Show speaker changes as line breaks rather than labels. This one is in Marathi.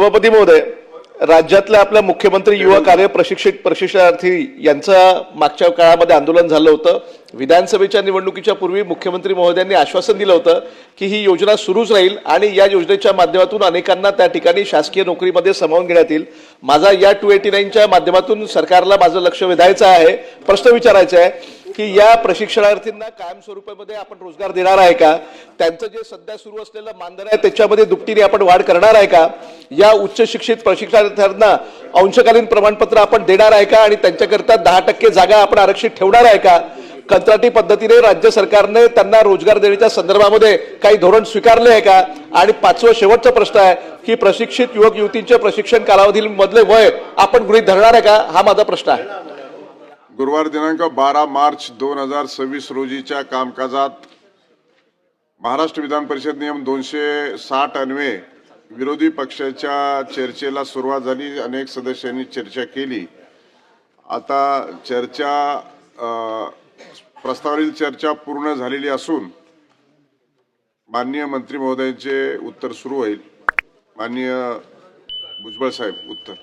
सभापती महोदय, राज्यातल्या आपल्या मुख्यमंत्री युवा कार्य प्रशिक्षणार्थी यांचं मागच्या काळामध्ये आंदोलन झालं होतं। विधानसभेच्या निवडणुकीच्या पूर्वी मुख्यमंत्री महोदयांनी आश्वासन दिलं होतं की ही योजना सुरूच राहील आणि या योजनेच्या माध्यमातून अनेकांना त्या ठिकाणी शासकीय नोकरीमध्ये सामावून घेण्यात येईल। माझा या 289 च्या माध्यमातून सरकारला माझं लक्ष वेधायचं आहे, प्रश्न विचारायचा आहे की या प्रशिक्षणार्थींना कायम स्वरूपामध्ये आपण रोजगार देणार आहे का? त्यांचं जे सध्या सुरू असलेलं मानधन आहे त्याच्यामध्ये दुपटीने आपण वाढ करणार आहे का? या उच्च शिक्षित प्रशिक्षणार्थींना अंशकालीन प्रमाणपत्र आपण देणार आहे का आणि त्यांच्याकरता 10% जागा आपण आरक्षित ठेवणार आहे का? कंत्राटी पद्धतीने राज्य सरकारने त्यांना रोजगार देण्याच्या संदर्भामध्ये काही धोरण स्वीकारले आहे का? आणि पाचवा शेवटचा प्रश्न आहे की प्रशिक्षित युवक युवतींचे प्रशिक्षण कालावधीमधले वय आपण गृहीत धरणार आहे का? हा माझा प्रश्न आहे।
गुरुवार दिनांक 12 मार्च 2026 रोजीच्या कामकाजात महाराष्ट्र विधान परिषद नियम 260 अन्वये विरोधी पक्षाच्या चर्चेला सुरुवात झाली। अनेक सदस्यांनी चर्चा केली। आता प्रस्तावावरील चर्चा पूर्ण झालेली असून माननीय मंत्री महोदयांचे उत्तर सुरू होईल। माननीय भुजबळ साहेब, उत्तर।